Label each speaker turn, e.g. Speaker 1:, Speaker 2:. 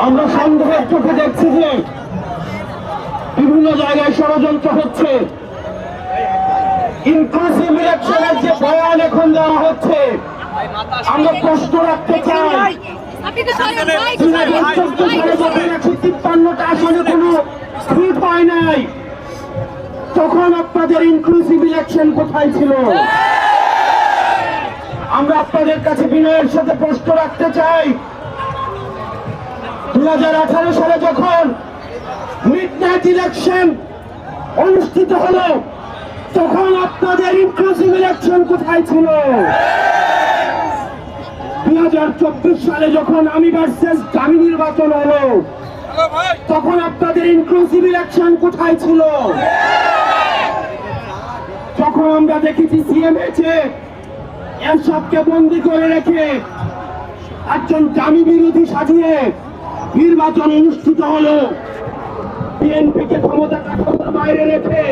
Speaker 1: আমরা সন্দেহের চোখে দেখছি যে বিভিন্ন জায়গায় ষড়যন্ত্র হচ্ছে। ইনক্লুসিভ ইলেকশনের যে বয়ান এখন দেওয়া হচ্ছে, আমরা প্রশ্ন রাখতে চাই 153টা আসনে কোনো সিট হয় নাই, তখন আপনাদের ইনক্লুসিভ ইলেকশন কোথায় ছিল? আমরা আপনাদের কাছে বিনয়ের সাথে প্রশ্ন রাখতে চাই, 2018 সালে যখন মিডনাইট ইলেকশন অনুষ্ঠিত হলো, তখন আপনাদের ইনক্লুসিভ ইলেকশন কোথায় ছিল? 2024 সালে যখন আমি ভার্সেস দামি নির্বাচন হলো, তখন আপনাদের ইনক্লুসিভ ইলেকশন কোথায় ছিল? যখন আমরা দেখেছি সিএমএইচে এরশাদকে বন্দী করে রেখে একজন দামি বিরোধী সাজিয়ে নির্বাচন অনুষ্ঠিত হলো, বিএনপিকে ক্ষমতা কাঠামোর বাইরে রেখে